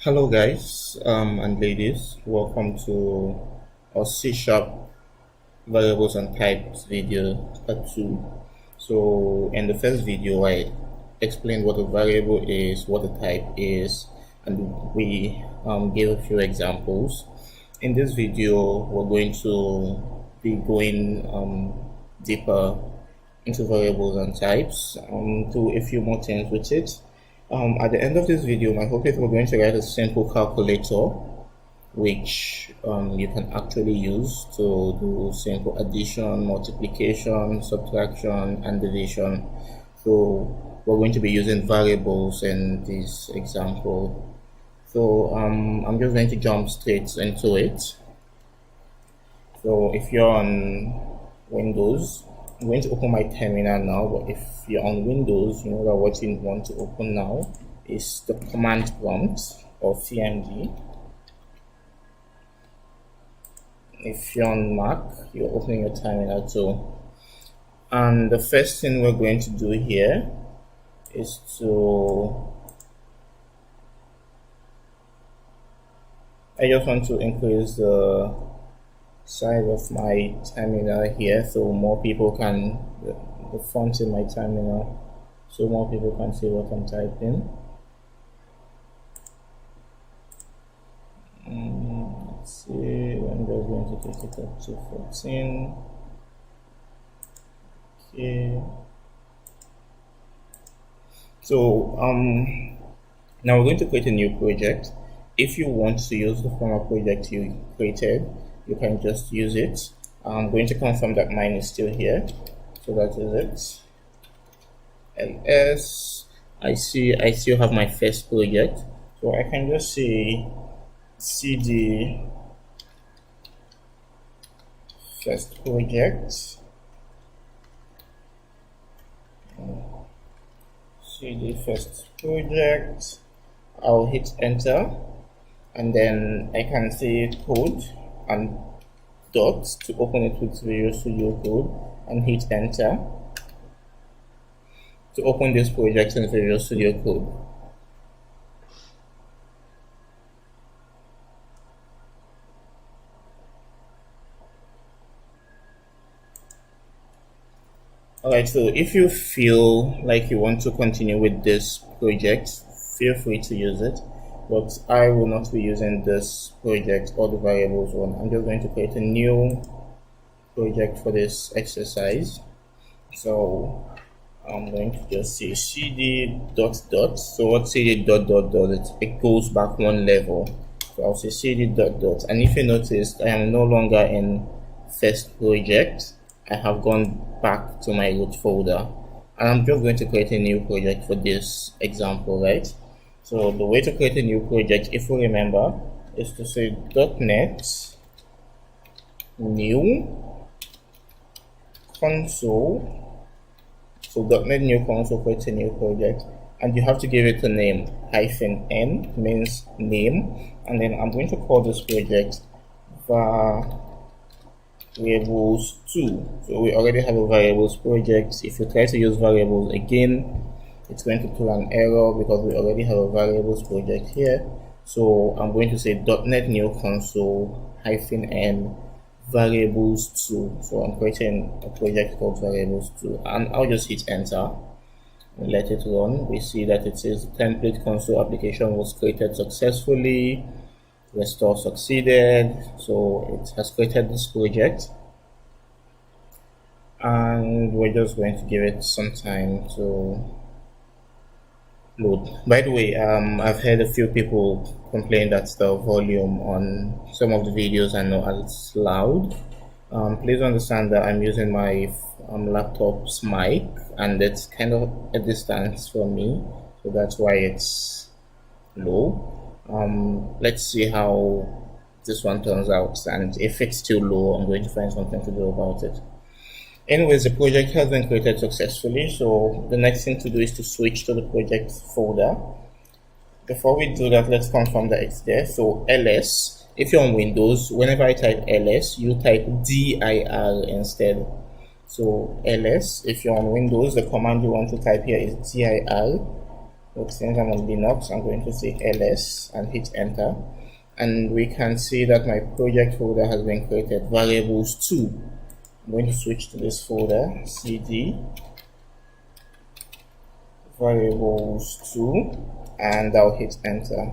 Hello guys and ladies, welcome to our C# variables and types video part 2. So in the first video I explained what a variable is, what a type is, and we gave a few examples. In this video we're going to be going deeper into variables and types, do a few more things with it. At the end of this video, my hope is we're going to write a simple calculator which you can actually use to do simple addition, multiplication, subtraction, and division. So we're going to be using variables in this example. So I'm just going to jump straight into it. So if you're on Windows, I'm going to open my terminal now, but if you're on Windows, you know that what you want to open now is the command prompt or CMD. If you're on Mac, you're opening your terminal too. And the first thing we're going to do here is I just want to increase the size of my terminal here so more people can, the font in my terminal, so more people can see what I'm typing. Let's see, I'm just going to take it up to 14. Okay. So now we're going to create a new project. If you want to use the former project you created, you can just use it. I'm going to confirm that mine is still here, so that is it. ls, I still have my first project, so I can just say cd first project, cd first project. I'll hit enter, and then I can say code and dots to open it with Visual Studio Code, and hit enter to open this project in Visual Studio Code. Alright, so if you feel like you want to continue with this project, feel free to use it, but I will not be using this project or the variables one. I'm just going to create a new project for this exercise. So I'm going to just say cd dot dot. So what cd dot dot dot, it goes back one level. So I'll say cd dot dot, and if you noticed, I am no longer in first project. I have gone back to my root folder, and I'm just going to create a new project for this example, right? So the way to create a new project, if you remember, is to say .NET new console. So .NET new console creates a new project, and you have to give it a name. -n means name, and then I'm going to call this project variables 2. So we already have a variables project. If you try to use variables again, it's going to throw an error because we already have a variables project here. So I'm going to say .NET new console -n variables 2. So I'm creating a project called variables 2, and I'll just hit enter and let it run. We see that it says the template console application was created successfully, restore succeeded. So it has created this project, and we're just going to give it some time to load. By the way, I've heard a few people complain that the volume on some of the videos are not as loud. Please understand that I'm using my laptop's mic, and it's kind of a distance from me, so that's why it's low. Let's see how this one turns out, and if it's still low, I'm going to find something to do about it. Anyways, the project has been created successfully, so the next thing to do is to switch to the project folder. Before we do that, let's confirm that it's there. So ls, if you're on Windows, whenever I type ls, you type dir instead. So ls, if you're on Windows, the command you want to type here is dir But since I'm on Linux, I'm going to say ls and hit enter, and we can see that my project folder has been created, variables 2. I'm going to switch to this folder, cd variables 2, and I'll hit enter.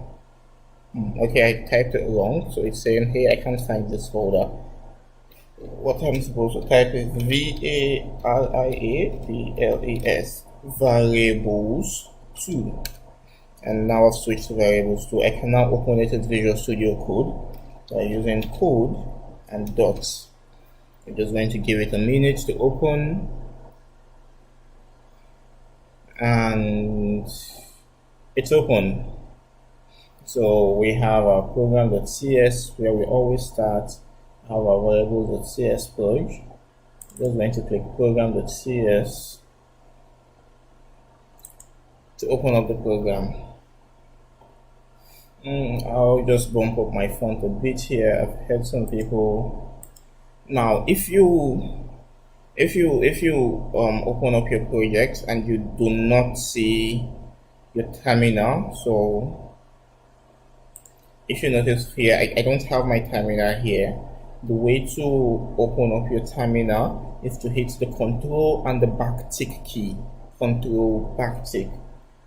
Okay, I typed it wrong, so it's saying, hey, I can't find this folder. What I'm supposed to type is variables, variables 2. And now I've switched to variables 2. I can now open it with Visual Studio Code by using code and dots. I'm just going to give it a minute to open, and it's open. So we have our program.cs where we always start, have our variables.cs purge. Just going to click program.cs to open up the program. I'll just bump up my font a bit here. I've heard some people. Now, if you open up your project and you do not see your terminal, so if you notice here, I don't have my terminal here. The way to open up your terminal is to hit the Control and the Backtick key. Control Backtick.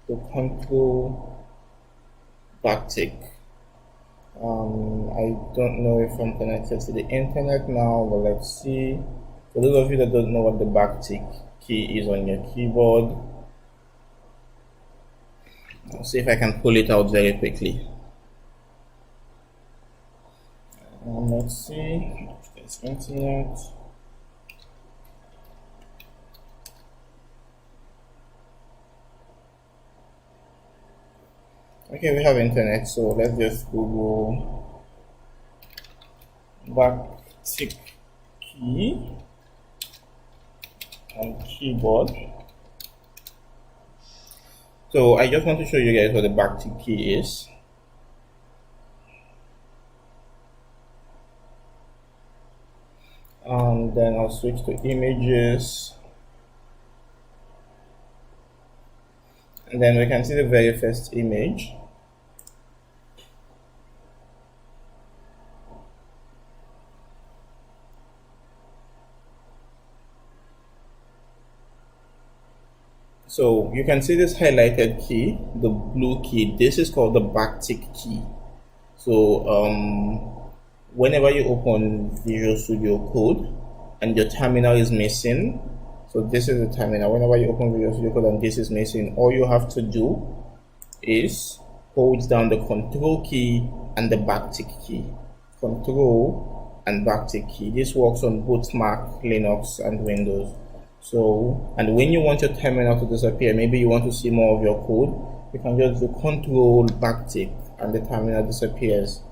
So Control Backtick. I don't know if I'm connected to the internet now, but let's see. For those of you that don't know what the Backtick key is on your keyboard, I'll see if I can pull it out very quickly. Let's see. It's internet. Okay, we have internet, so let's just Google Backtick key on keyboard. So I just want to show you guys what the Backtick key is. Then I'll switch to images, and then we can see the very first image. So you can see this highlighted key, the blue key. This is called the Backtick key. So whenever you open Visual Studio Code and your terminal is missing, so this is the terminal. Whenever you open Visual Studio Code and this is missing, all you have to do is hold down the Control key and the Backtick key. Control and Backtick key. This works on both Mac, Linux, and Windows. So, and when you want your terminal to disappear, maybe you want to see more of your code, you can just do Control Backtick and the terminal disappears.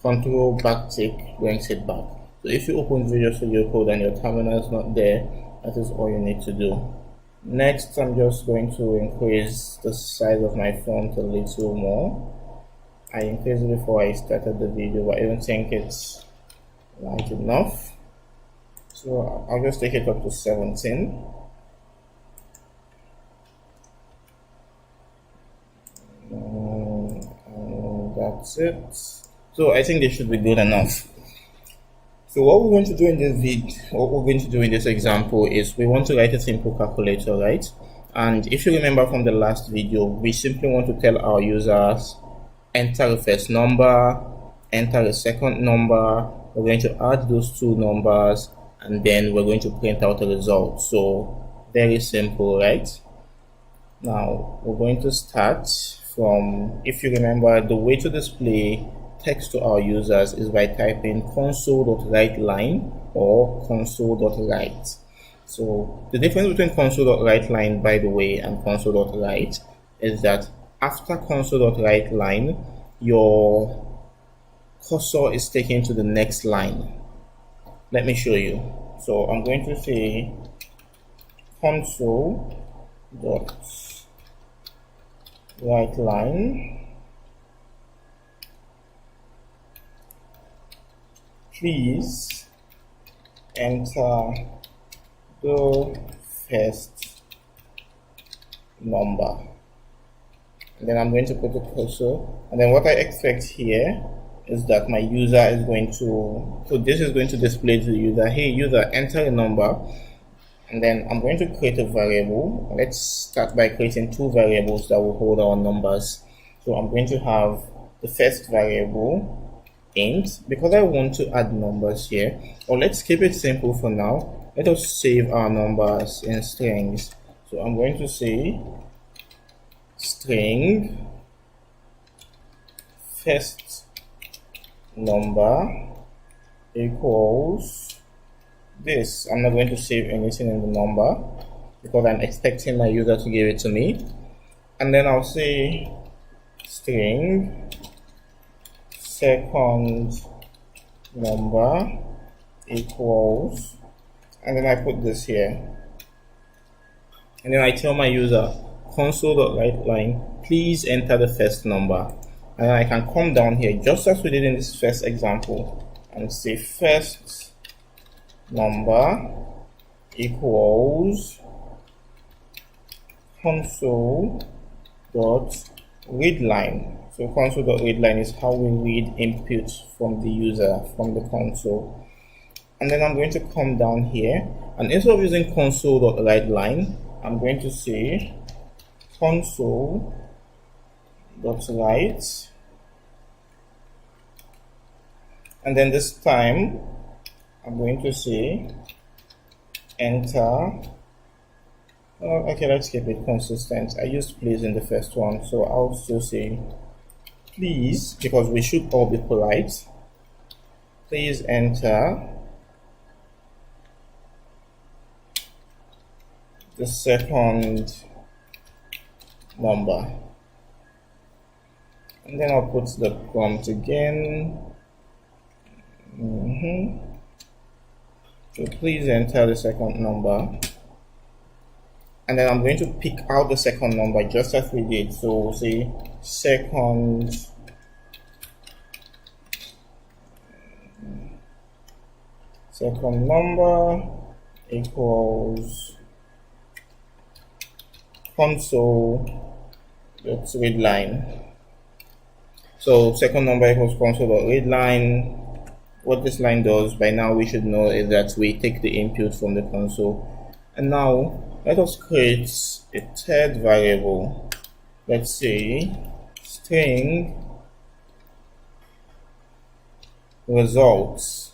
Control Backtick brings it back. So if you open Visual Studio Code and your terminal is not there, that is all you need to do. Next, I'm just going to increase the size of my font a little more. I increased it before I started the video, but I don't think it's large enough. So I'll just take it up to 17. And that's it. So I think this should be good enough. So what we're going to do in this example is we want to write a simple calculator, right? And if you remember from the last video, we simply want to tell our users, enter the first number, enter the second number. We're going to add those two numbers, and then we're going to print out a result. So very simple, right? Now we're going to start from, if you remember, the way to display text to our users is by typing console.writeLine or console.write. So the difference between console.writeLine, by the way, and console.write is that after console.writeLine, your cursor is taken to the next line. Let me show you. So I'm going to say console.writeLine. Please enter the first number. and then I'm going to put the cursor, and then what I expect here is that my user is going to, so this is going to display to the user, hey user, enter a number, and then I'm going to create a variable. Let's start by creating two variables that will hold our numbers. So I'm going to have the first variable int, because I want to add numbers here, or let's keep it simple for now. Let us save our numbers in strings. So I'm going to say string first number equals this. I'm not going to save anything in the number because I'm expecting my user to give it to me. And then I'll say string second number equals, and then I put this here, and then I tell my user console.writeLine, please enter the first number. And I can come down here just as we did in this first example and say first number equals console.readLine. So console.readLine is how we read input from the user from the console. And then I'm going to come down here, and instead of using console.writeLine, I'm going to say console.write, and then this time I'm going to say enter. Okay, let's keep it consistent. I used please in the first one, so I'll still say please, because we should all be polite. Please enter the second number, and then I'll put the prompt again. So please enter the second number, and then I'm going to pick out the second number just as we did. So we'll say second number equals console.readLine. So second number equals console.readLine. What this line does by now we should know is that we take the input from the console. And now let us create a third variable. Let's say string results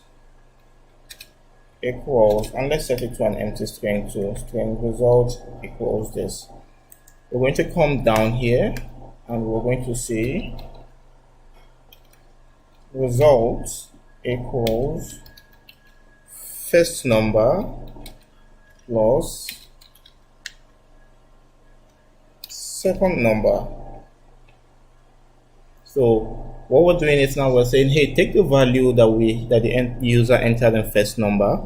equals, and let's set it to an empty string too. String results equals this. We're going to come down here and we're going to say results equals first number plus second number. So what we're doing is now we're saying, hey, take the value that the end user entered in first number,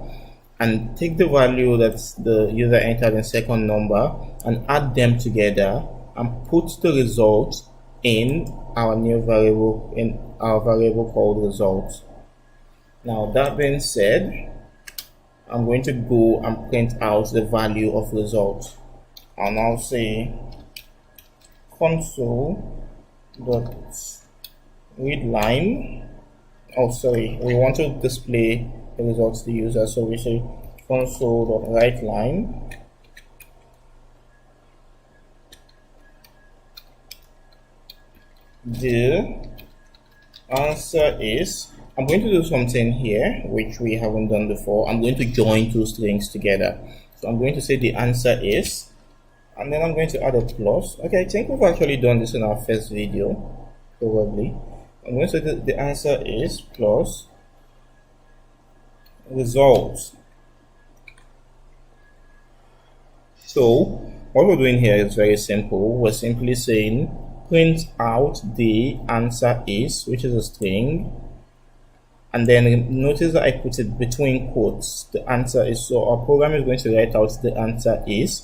and take the value that the user entered in second number, and add them together and put the result in our new variable, in our variable called results. Now that being said, I'm going to go and print out the value of result, and I'll say console.readLine. Oh, sorry, we want to display the results to the user, so we say console.writeLine the answer is, I'm going to do something here which we haven't done before. I'm going to join two strings together. So I'm going to say the answer is, and then I'm going to add a plus. Okay, I think we've actually done this in our first video, probably. I'm going to say that the answer is plus results. So what we're doing here is very simple. We're simply saying print out the answer is, which is a string, and then notice that I put it between quotes, the answer is. So our program is going to write out the answer is,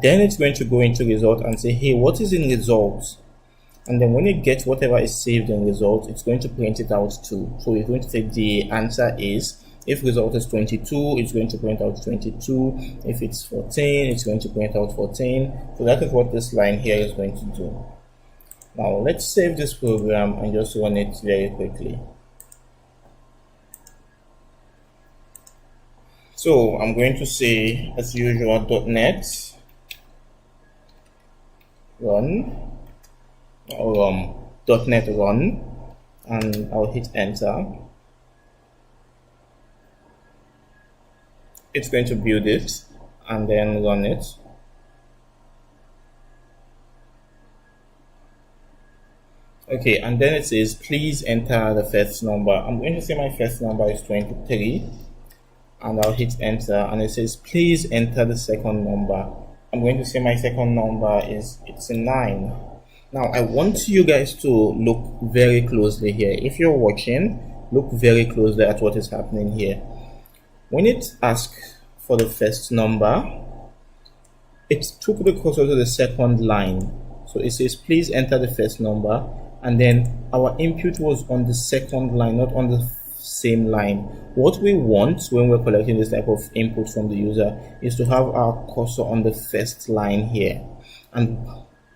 then it's going to go into result and say, hey, what is in results? And then when it gets whatever is saved in result, it's going to print it out too. So it's going to say the answer is, if result is 22, it's going to print out 22. If it's 14, it's going to print out 14. So that is what this line here is going to do. Now let's save this program and just run it very quickly. So I'm going to say, as usual, .NET run, or .NET run, and I'll hit enter. It's going to build it and then run it. Okay, and then it says please enter the first number. I'm going to say my first number is 23, and I'll hit enter, and it says please enter the second number. I'm going to say my second number is 9. Now I want you guys to look very closely here. If you're watching, look very closely at what is happening here. When it asks for the first number, it took the cursor to the second line. So it says please enter the first number, and then our input was on the second line, not on the same line. What we want when we're collecting this type of input from the user is to have our cursor on the first line here,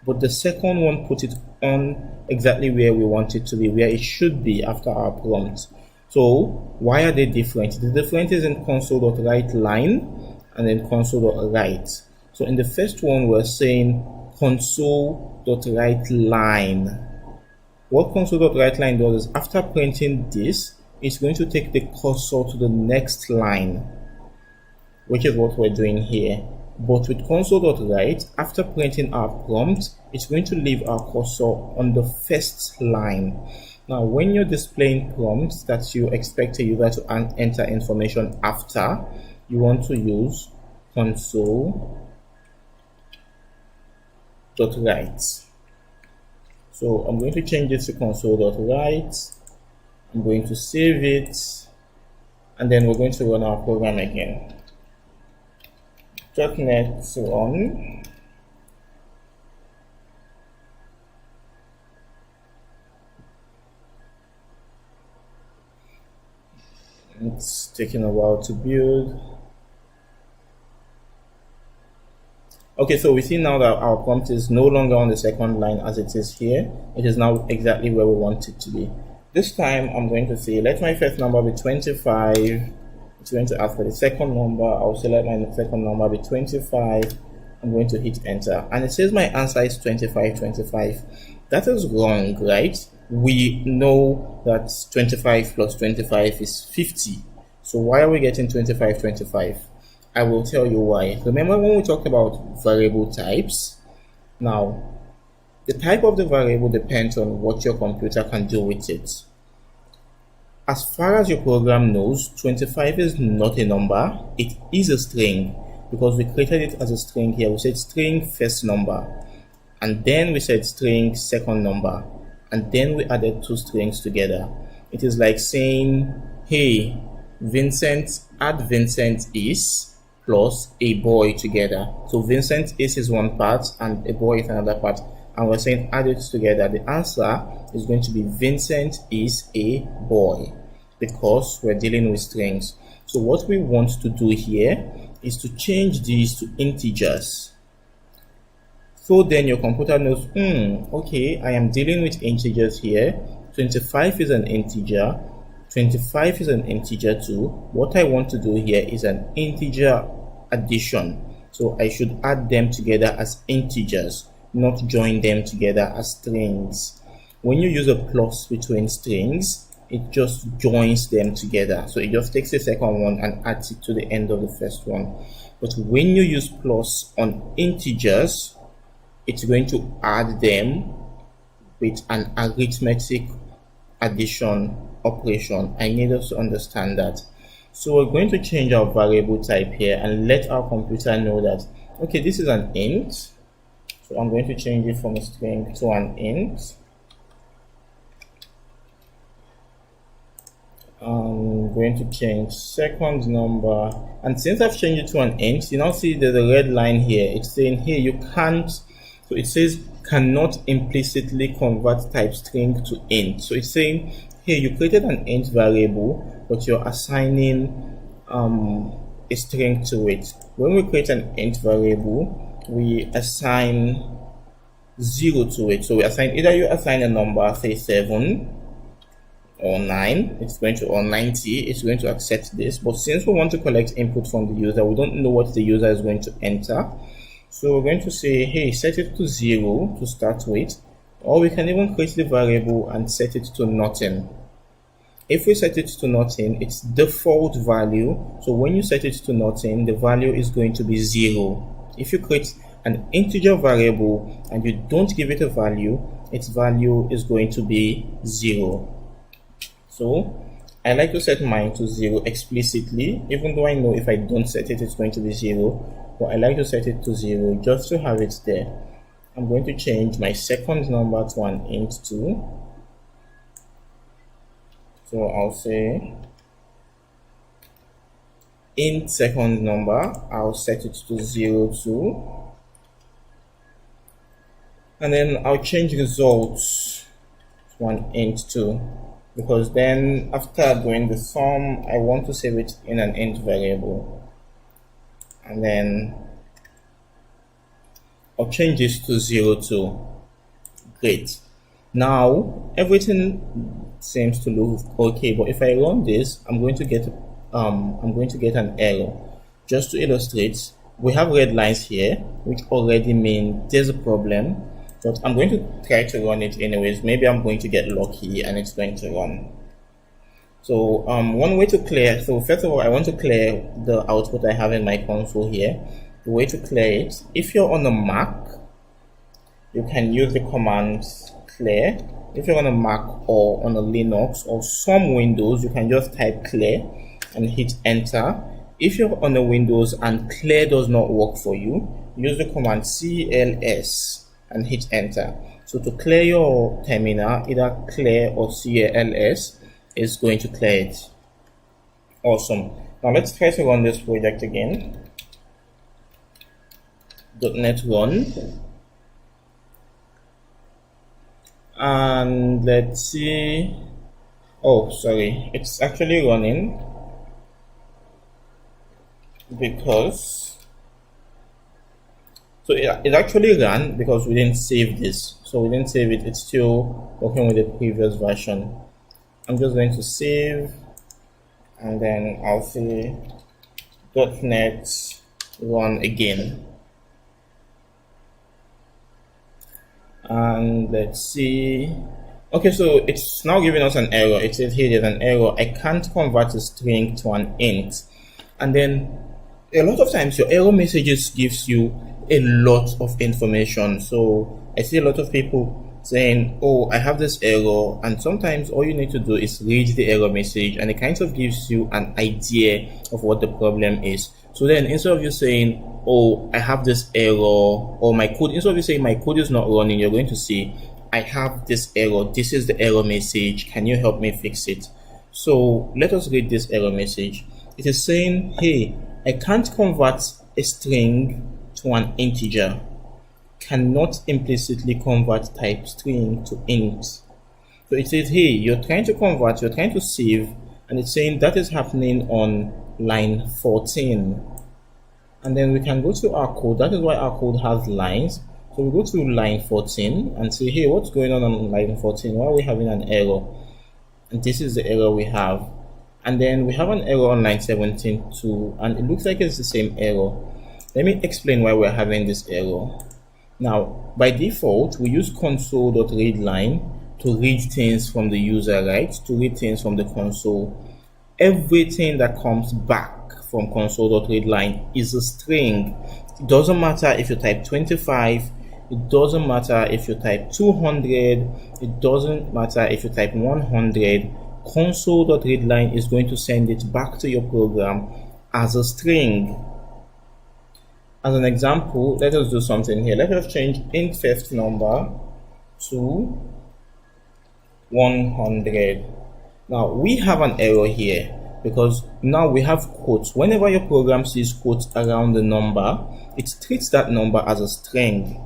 but the second one put it on exactly where we want it to be, where it should be after our prompt. So why are they different? The difference is in console.writeLine and then console.write. So in the first one, we're saying console.writeLine. What console.writeLine does is after printing this, it's going to take the cursor to the next line, which is what we're doing here. But with console.write, after printing our prompt, it's going to leave our cursor on the first line. Now, when you're displaying prompts that you expect a user to enter information after, you want to use console.write. So I'm going to change it to console.write. I'm going to save it, and then we're going to run our program again. .NET run. It's taking a while to build. Okay, so we see now that our prompt is no longer on the second line as it is here. It is now exactly where we want it to be. This time I'm going to say let my first number be 25. It's going to ask for the second number. I'll select my second number be 25. I'm going to hit enter, and it says my answer is 25. That is wrong, right? We know that 25 plus 25 is 50. So why are we getting 25? I will tell you why. Remember when we talked about variable types? Now, the type of the variable depends on what your computer can do with it. As far as your program knows, 25 is not a number, it is a string, because we created it as a string here. We said string first number, and then we said string second number, and then we added two strings together. It is like saying, hey, Vincent, add Vincent is plus a boy together. So Vincent is one part and a boy is another part, and we're saying add it together. The answer is going to be Vincent is a boy, because we're dealing with strings. So what we want to do here is to change these to integers. So then your computer knows, okay, I am dealing with integers here. 25 is an integer. 25 is an integer too. What I want to do here is an integer addition. So I should add them together as integers, not join them together as strings. When you use a plus between strings, it just joins them together. So it just takes the second one and adds it to the end of the first one. But when you use plus on integers, it's going to add them with an arithmetic addition operation. I need us to understand that. So we're going to change our variable type here and let our computer know that, okay, this is an int. So I'm going to change it from a string to an int. I'm going to change second number, and since I've changed it to an int, you now see there's a red line here. It's saying here you can't, so it says cannot implicitly convert type string to int. So it's saying here you created an int variable, but you're assigning a string to it. When we create an int variable, we assign 0 to it. So we assign, either you assign a number, say 7 or 9, it's going to, or 90, it's going to accept this. But since we want to collect input from the user, we don't know what the user is going to enter. So we're going to say, hey, set it to 0 to start with, or we can even create the variable and set it to nothing. If we set it to nothing, it's default value. So when you set it to nothing, the value is going to be 0. If you create an integer variable and you don't give it a value, its value is going to be 0. So I like to set mine to 0 explicitly, even though I know if I don't set it, it's going to be 0. But I like to set it to 0 just to have it there. I'm going to change my second number to an int 2. So I'll say int second number, I'll set it to 0 2. And then I'll change results to an int 2. Because then after doing the sum, I want to save it in an int variable. And then I'll change this to 0 2. Great. Now everything seems to look okay, but if I run this, I'm going to get an error. Just to illustrate, we have red lines here, which already mean there's a problem. But I'm going to try to run it anyways. Maybe I'm going to get lucky and it's going to run. So one way to clear, so first of all, I want to clear the output I have in my console here. The way to clear it, if you're on a Mac, you can use the command clear. If you're on a Mac or on a Linux or some Windows, you can just type clear and hit enter. If you're on a Windows and clear does not work for you, use the command cls and hit enter. So to clear your terminal, either clear or cls is going to clear it. Awesome. Now let's try to run this project again. .NET run. And let's see. Oh, sorry. It's actually running because so it actually ran because we didn't save this. So we didn't save it. It's still working with the previous version. I'm just going to save, and then I'll say .NET run again. And let's see. Okay, so it's now giving us an error. It says here there's an error. I can't convert a string to an int. And then a lot of times your error messages gives you a lot of information. So I see a lot of people saying, oh, I have this error, and sometimes all you need to do is read the error message and it kind of gives you an idea of what the problem is. So then instead of you saying, oh, I have this error, or my code, instead of you saying my code is not running, you're going to say, I have this error, this is the error message, can you help me fix it? So let us read this error message. It is saying, hey, I can't convert a string to an integer, cannot implicitly convert type string to int. So it says, hey, you're trying to convert, you're trying to save, and it's saying that is happening on line 14. And then we can go to our code. That is why our code has lines. So we go to line 14 and say, hey, what's going on line 14? Why are we having an error? And this is the error we have. And then we have an error on line 17 too, and it looks like it's the same error. Let me explain why we're having this error. Now, by default, we use console.readline to read things from the user, right? To read things from the console. Everything that comes back from console.readline is a string. It doesn't matter if you type 25, it doesn't matter if you type 200, it doesn't matter if you type 100. Console.readline is going to send it back to your program as a string. As an example, let us do something here. Let us change int first number to 100. Now we have an error here because now we have quotes. Whenever your program sees quotes around the number, it treats that number as a string.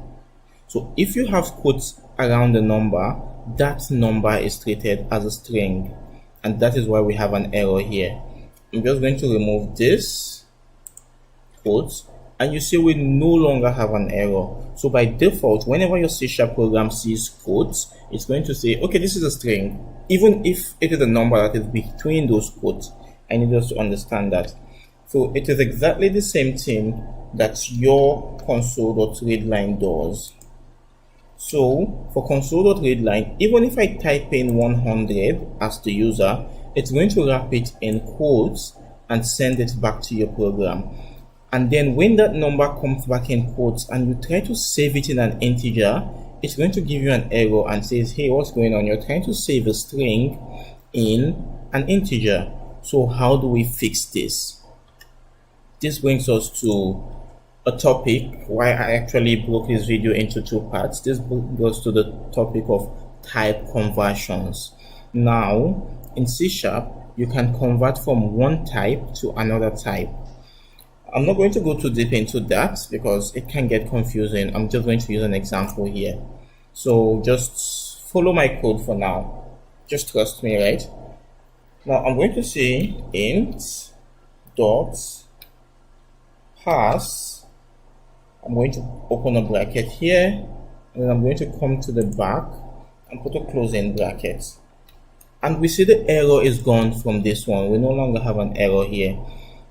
So if you have quotes around the number, that number is treated as a string, and that is why we have an error here. I'm just going to remove this quote and you see we no longer have an error. So by default, whenever your C# program sees quotes, it's going to say, okay, this is a string, even if it is a number that is between those quotes. I need us to understand that. So it is exactly the same thing that your console.readline does. So for console.readline, even if I type in 100 as the user, it's going to wrap it in quotes and send it back to your program. And then when that number comes back in quotes and you try to save it in an integer, it's going to give you an error and says, hey, what's going on? You're trying to save a string in an integer. So how do we fix this? This brings us to a topic why I actually broke this video into two parts. This goes to the topic of type conversions. Now, in C#, you can convert from one type to another type. I'm not going to go too deep into that because it can get confusing. I'm just going to use an example here. So just follow my code for now. Just trust me, right? Now I'm going to say int dot pass. I'm going to open a bracket here, and then I'm going to come to the back and put a closing bracket. And we see the error is gone from this one. We no longer have an error here.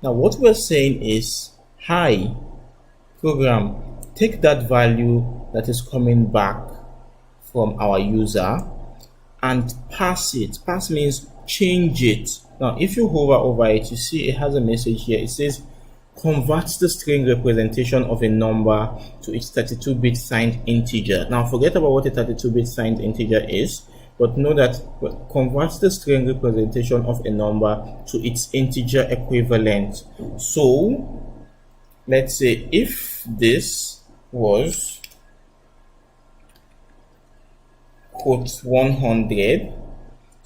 Now what we're saying is, hi program, take that value that is coming back from our user and pass it. Pass means change it. Now if you hover over it, you see it has a message here. It says convert the string representation of a number to its 32-bit signed integer. Now forget about what a 32-bit signed integer is, but know that converts the string representation of a number to its integer equivalent. So let's say if this was quote 100,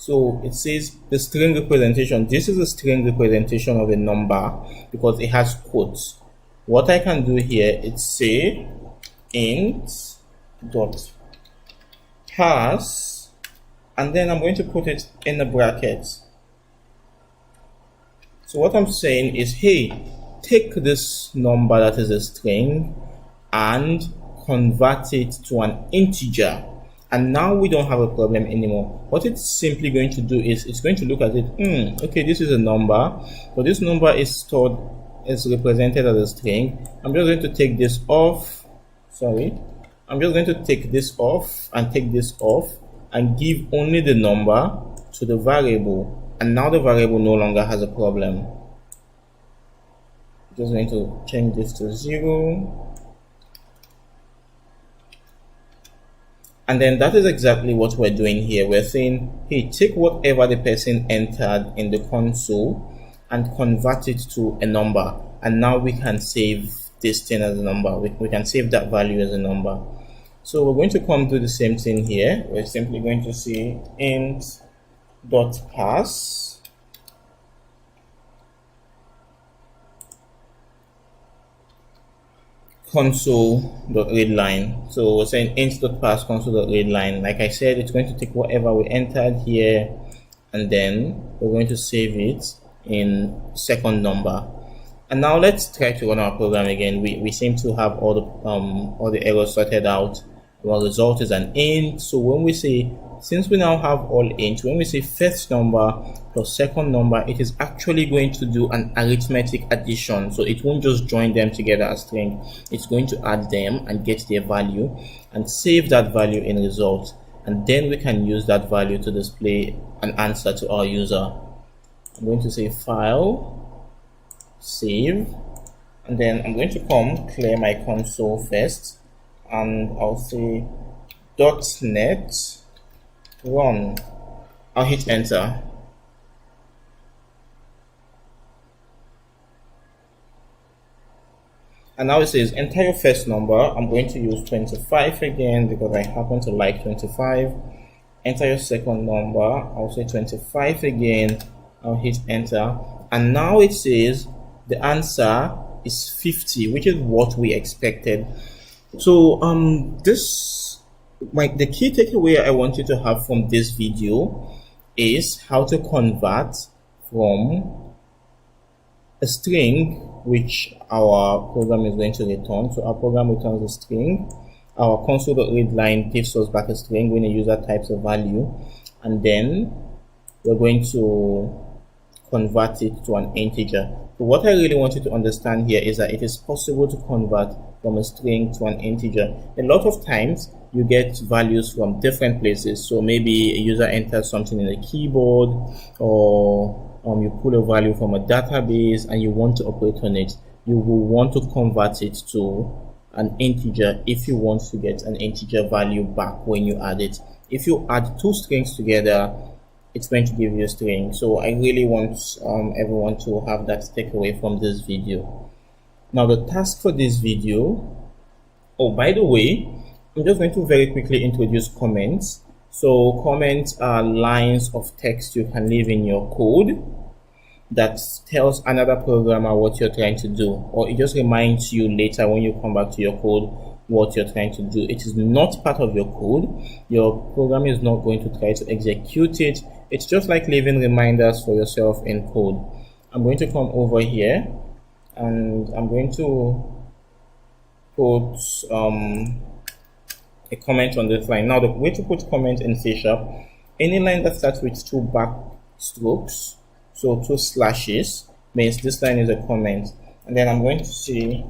so it says the string representation, this is a string representation of a number because it has quotes. What I can do here is say int dot pass, and then I'm going to put it in the brackets. So what I'm saying is, hey, take this number that is a string and convert it to an integer. And now we don't have a problem anymore. What it's simply going to do is it's going to look at it. Okay, this is a number, but this number is stored, is represented as a string. I'm just going to take this off. I'm just going to take this off and take this off and give only the number to the variable. And now the variable no longer has a problem. Just going to change this to 0. And then that is exactly what we're doing here. We're saying, hey, take whatever the person entered in the console and convert it to a number. And now we can save this thing as a number. We can save that value as a number. So we're going to come do the same thing here. We're simply going to say int dot pass console.readline. So we're saying int.pass console.readline. Like I said, it's going to take whatever we entered here, and then we're going to save it in second number. And now let's try to run our program again. We seem to have all the errors sorted out. Our result is an int. So when we say, since we now have all int, when we say first number plus second number, it is actually going to do an arithmetic addition. So it won't just join them together as string. It's going to add them and get their value and save that value in result. And then we can use that value to display an answer to our user. I'm going to say file, save, and then I'm going to clear my console first, and I'll say .NET run. I'll hit enter. And now it says enter your first number. I'm going to use 25 again because I happen to like 25. Enter your second number. I'll say 25 again. I'll hit enter. And now it says the answer is 50, which is what we expected. So the key takeaway I want you to have from this video is how to convert from a string which our program is going to return. So our program returns a string. Our console.read line gives us back a string when a user types a value, and then we're going to convert it to an integer. So what I really want you to understand here is that it is possible to convert from a string to an integer. A lot of times you get values from different places. So maybe a user enters something in the keyboard, or you pull a value from a database and you want to operate on it. You will want to convert it to an integer if you want to get an integer value back when you add it. If you add two strings together, it's going to give you a string. So I really want everyone to have that takeaway from this video. Now the task for this video, oh, by the way, I'm just going to very quickly introduce comments. So comments are lines of text you can leave in your code that tells another programmer what you're trying to do, or it just reminds you later when you come back to your code what you're trying to do. It is not part of your code. Your program is not going to try to execute it. It's just like leaving reminders for yourself in code. I'm going to come over here and I'm going to put a comment on this line. Now the way to put comment in C#, any line that starts with two backstrokes, so two slashes, means this line is a comment. And then I'm going to say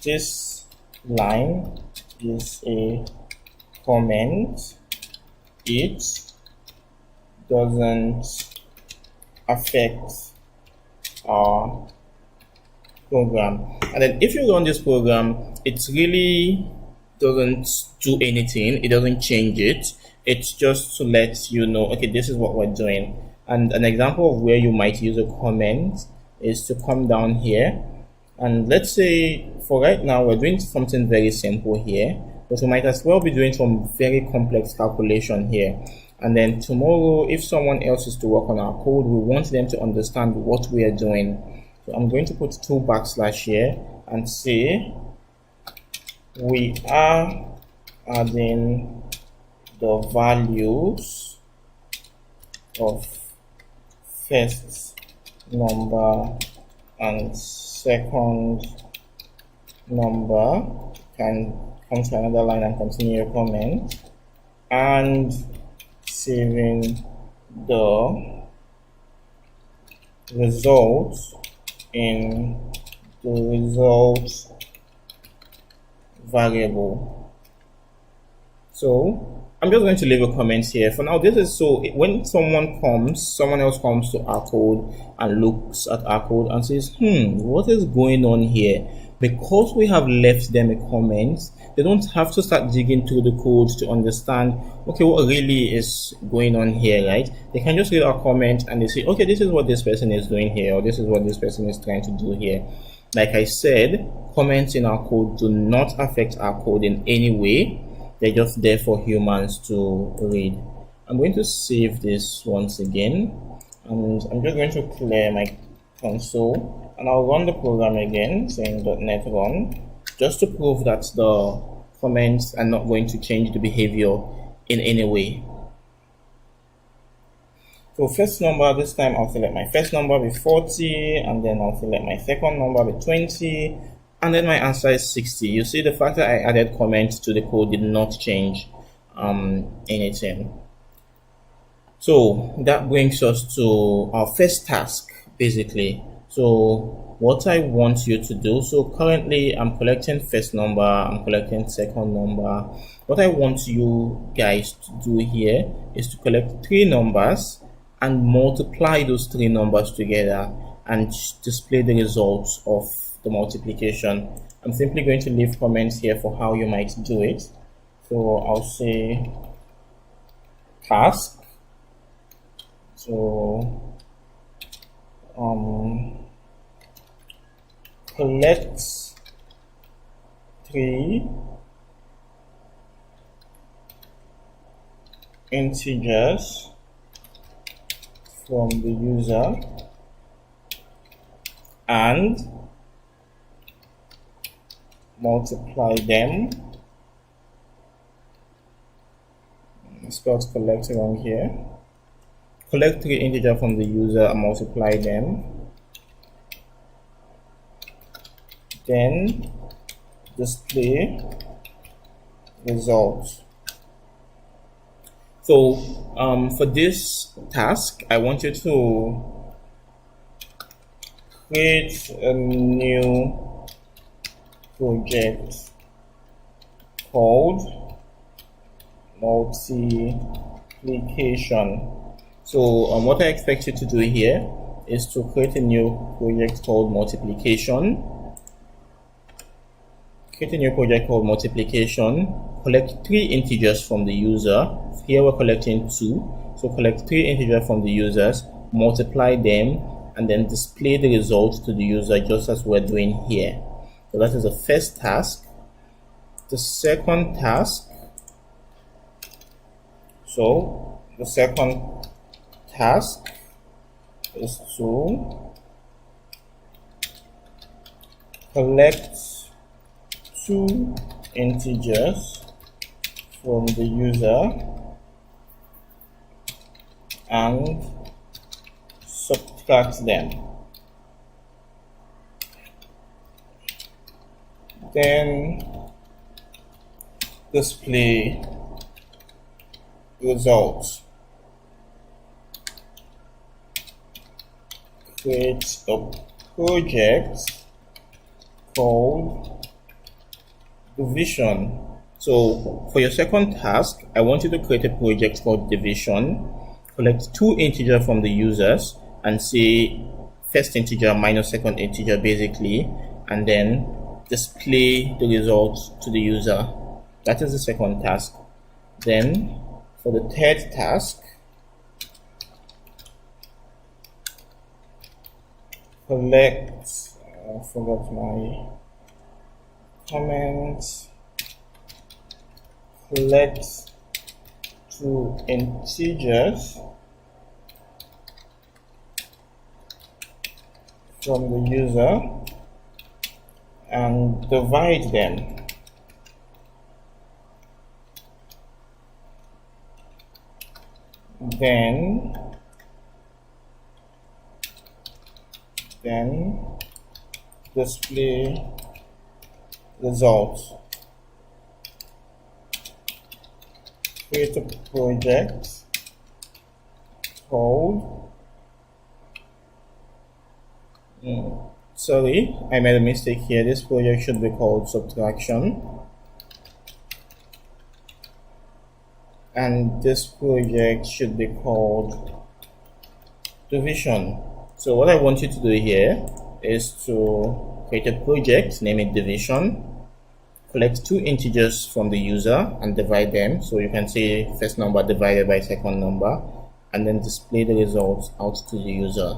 this line is a comment. It doesn't affect our program. And then if you run this program, it really doesn't do anything. It doesn't change it. It's just to let you know, okay, this is what we're doing. And an example of where you might use a comment is to come down here, and let's say for right now we're doing something very simple here, but we might as well be doing some very complex calculation here. And then tomorrow, if someone else is to work on our code, we want them to understand what we are doing. So I'm going to put two backslash here and say we are adding the values of first number and second number. Can come to another line and continue your comment, and saving the results in the results variable. So I'm just going to leave a comment here for now. This is so when someone else comes to our code and looks at our code and says, what is going on here? Because we have left them a comment, they don't have to start digging through the code to understand, okay, what really is going on here, right? They can just read our comment and they say, okay, this is what this person is doing here, or this is what this person is trying to do here. Like I said, comments in our code do not affect our code in any way. They're just there for humans to read. I'm going to save this once again, and I'm just going to clear my console, and I'll run the program again, saying .NET run, just to prove that the comments are not going to change the behavior in any way. So first number, this time I'll select my first number with 40, and then I'll select my second number with 20, and then my answer is 60. You see, the fact that I added comments to the code did not change anything. So that brings us to our first task, basically. So what I want you to do, so currently I'm collecting first number, I'm collecting second number. What I want you guys to do here is to collect three numbers and multiply those three numbers together and display the results of the multiplication. I'm simply going to leave comments here for how you might do it. So I'll say task. So collect three integers from the user and multiply them. Spelled collect wrong here. Collect three integers from the user and multiply them then display results. So for this task, I want you to create a new project called multiplication. So what I expect you to do here is to create a new project called multiplication. Create a new project called multiplication. Collect 3 integers from the user. Here we're collecting 2. So collect 3 integers from the users, multiply them, and then display the results to the user just as we're doing here. So that is the first task. The second task. So the second task is to collect 2 integers from the user and subtract them. Then display results. Create a project called division. So for your second task, I want you to create a project called division. Collect 2 integers from the users and say first integer minus second integer basically, and then display the results to the user. That is the second task. Then for the third task, collect, I forgot my comments, collect 2 integers from the user and divide them. Then display results. Create a project called sorry, I made a mistake here. This project should be called subtraction, and this project should be called division. So what I want you to do here is to create a project, name it division, collect 2 integers from the user and divide them. So you can say first number divided by second number, and then display the results out to the user.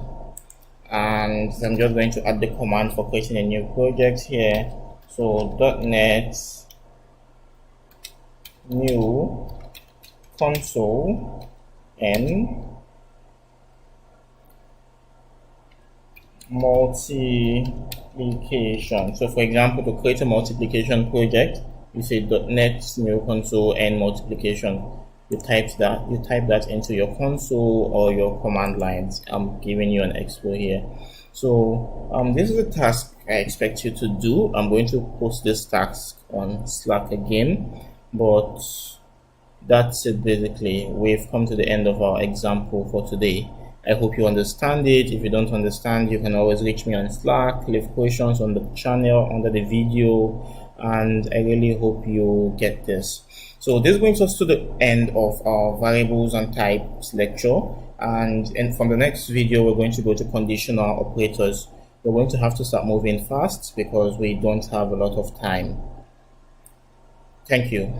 And I'm just going to add the command for creating a new project here. So .NET new console n multiplication. So for example, to create a multiplication project, you say .NET new console n multiplication. You type that into your console or your command lines. I'm giving you an expo here. So this is a task I expect you to do. I'm going to post this task on Slack again, but that's it basically. We've come to the end of our example for today. I hope you understand it. If you don't understand, you can always reach me on Slack, leave questions on the channel under the video, and I really hope you get this. So this brings us to the end of our variables and types lecture, and from the next video we're going to go to conditional operators. We're going to have to start moving fast because we don't have a lot of time. Thank you.